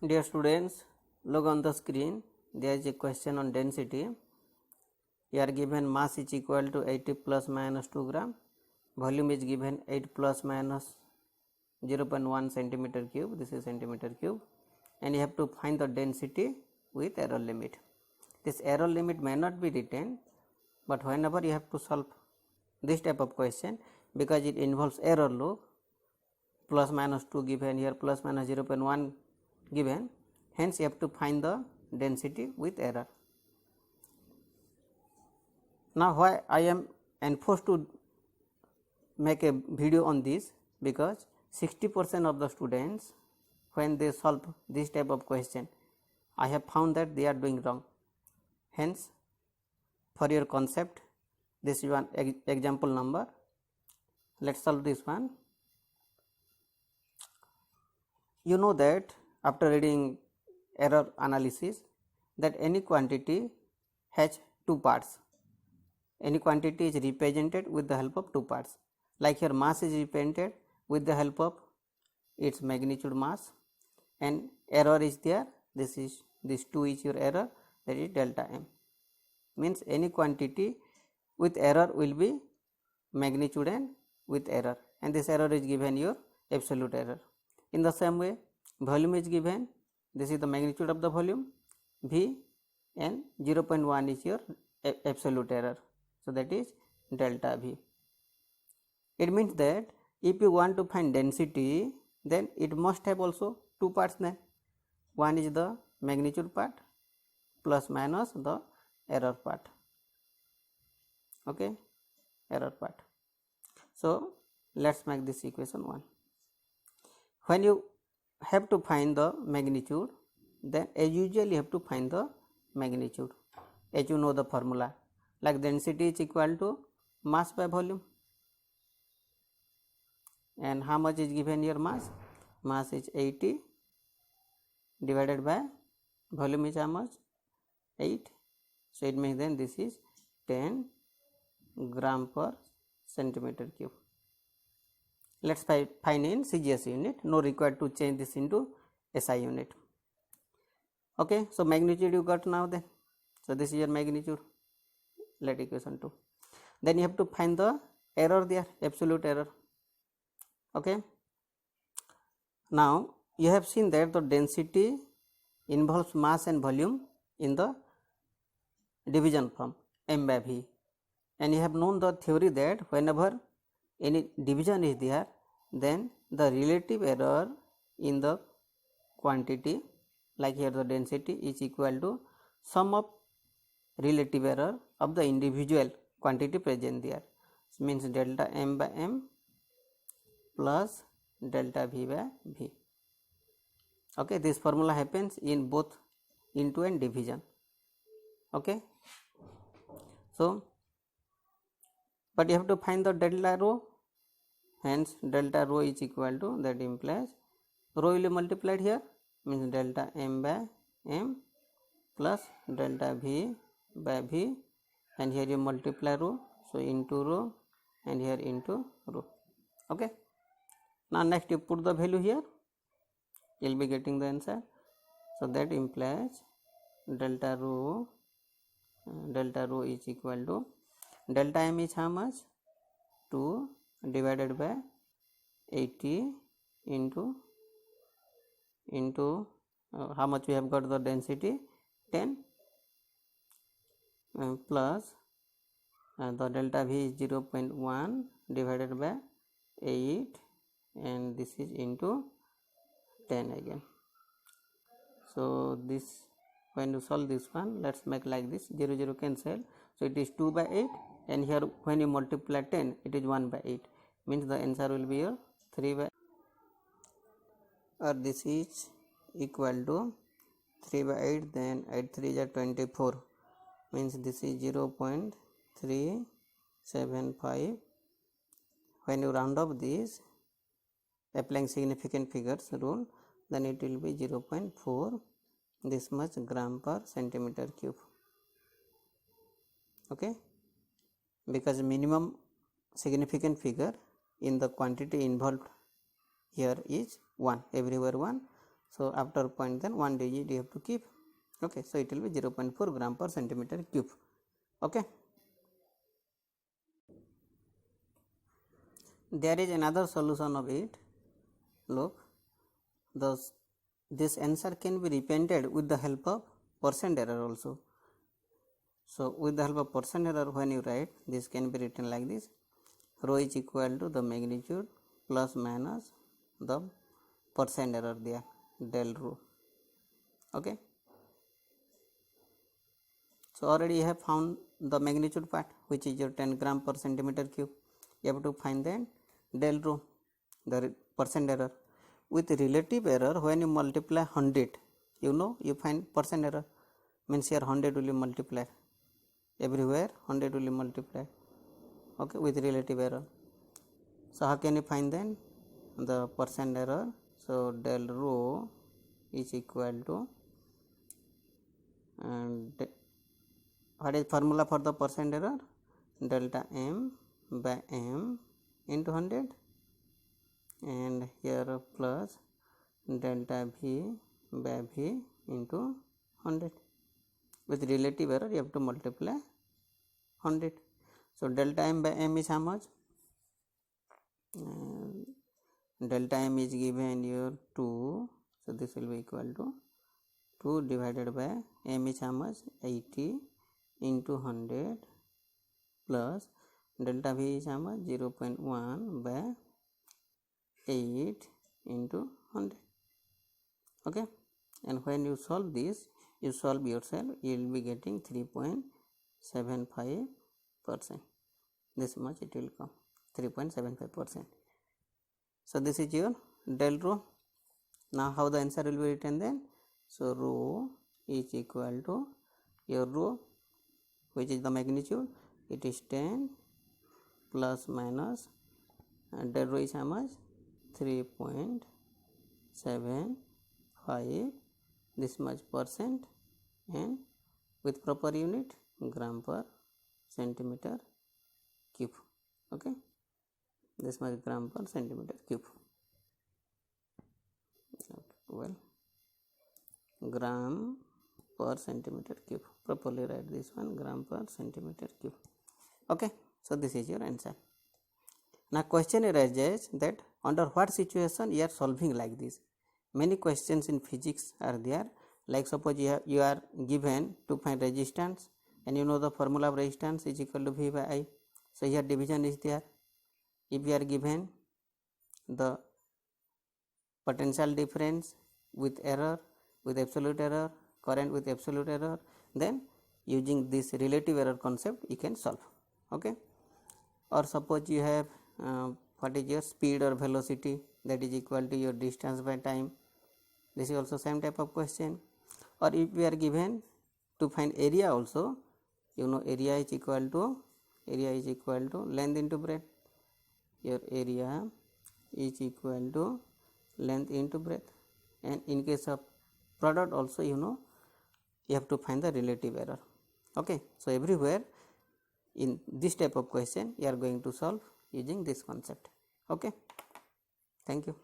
Dear students, look on the screen. There is a question on density. You are given mass is equal to 80 plus minus 2 gram. Volume is given 8 plus minus 0.1 centimeter cube. This is centimeter cube. And you have to find the density with error limit. This error limit may not be written, but whenever you have to solve this type of question, because it involves error loop, plus minus 2 given here, plus minus 0.1 given, hence you have to find the density with error. Now why I am enforced to make a video on this, because 60% of the students, when they solve this type of question, I have found that they are doing wrong. Hence, for your concept, this is one example number. Let's solve this one. You know that after reading error analysis, that any quantity has two parts. Any quantity is represented with the help of two parts. Like here, mass is represented with the help of its magnitude mass, and error is there. This 2 is your error, that is delta m. Means any quantity with error will be magnitude and with error, and this error is given your absolute error. In the same way, volume is given. This is the magnitude of the volume V, and 0.1 is your absolute error. So that is delta V. It means that if you want to find density, then it must have also two parts. Then one is the magnitude part plus minus the error part. Okay, error part. So let's make this equation 1. When you have to find the magnitude, then as usual you have to find the magnitude, as you know the formula, like density is equal to mass by volume. And how much is given here? Mass is 80 divided by volume is how much? 8. So it means then this is 10 gram per centimeter cube. Let's find in CGS unit. No required to change this into SI unit. Okay, so magnitude you got now then. So this is your magnitude. Let equation 2. Then you have to find the error there, absolute error. Okay. Now you have seen that the density involves mass and volume in the division form, m by v, and you have known the theory that whenever any division is there, then the relative error in the quantity, like here the density, is equal to sum of relative error of the individual quantity present there. This means delta m by m plus delta v by v. Okay, this formula happens in both into and division. Okay, so but you have to find the delta rho. Hence delta rho is equal to, that implies rho will be multiplied here, means delta m by m plus delta v by v, and here you multiply rho, so into rho, and here into rho. Okay, now next you put the value here, you will be getting the answer. So that implies delta rho is equal to, delta m is how much? 2 divided by 80 into how much we have got the density, 10, plus the delta v is 0.1 divided by 8, and this is into 10 again. So this, when you solve this one, let's make like this, 0 0 cancel, so it is 2 by 8, and here when you multiply 10, it is 1 by 8, means the answer will be your 3 by, or this is equal to 3 by 8, then 8 3 is 24, means this is 0.375. When you round up this, applying significant figures rule, then it will be 0.4 this much gram per centimeter cube. Okay, because minimum significant figure in the quantity involved here is 1, everywhere 1. So after point then 1 digit you have to keep. Okay, so it will be 0.4 gram per centimeter cube. Okay, there is another solution of it. Look, this answer can be repainted with the help of percent error also. So with the help of percent error, when you write, this can be written like this: rho is equal to the magnitude plus minus the percent error there, del rho. Okay, so already you have found the magnitude part, which is your 10 gram per centimeter cube. You have to find then del rho, the percent error. With relative error, when you multiply 100, you find percent error, means here 100 will be multiplied, everywhere 100 will be multiplied. Okay, with relative error. So how can you find then the percent error? So del rho is equal to, and what is formula for the percent error? Delta m by m into 100, and here plus delta v by v into 100. With relative error you have to multiply 100. So delta m by m is how much? Delta m is given here 2, so this will be equal to 2 divided by m is how much? 80 into 100 plus delta v is how much? 0.1 by 8 into 100. Okay, and when you solve this, you solve yourself, you will be getting 3.75%. This much it will come, 3.75%. So this is your del rho. Now how the answer will be written then? So rho is equal to your rho, which is the magnitude, it is 10 plus minus, and del rho is how much? 3.75, this much percent, and with proper unit gram per centimeter cube. Okay, this much gram per centimeter cube. Well, gram per centimeter cube, properly write this one, gram per centimeter cube. Okay, so this is your answer. Now question arises that under what situation you are solving like this. Many questions in physics are there, like suppose you are given to find resistance, and you know the formula of resistance is equal to V by I. So here division is there. If you are given the potential difference with error, with absolute error, current with absolute error, then using this relative error concept you can solve. Okay, or suppose you have what is your speed or velocity, that is equal to your distance by time. This is also same type of question. Or if we are given to find area also, area is equal to length into breadth. Your area is equal to length into breadth, and in case of product also you have to find the relative error. Okay, so everywhere in this type of question you are going to solve using this concept. Okay, thank you.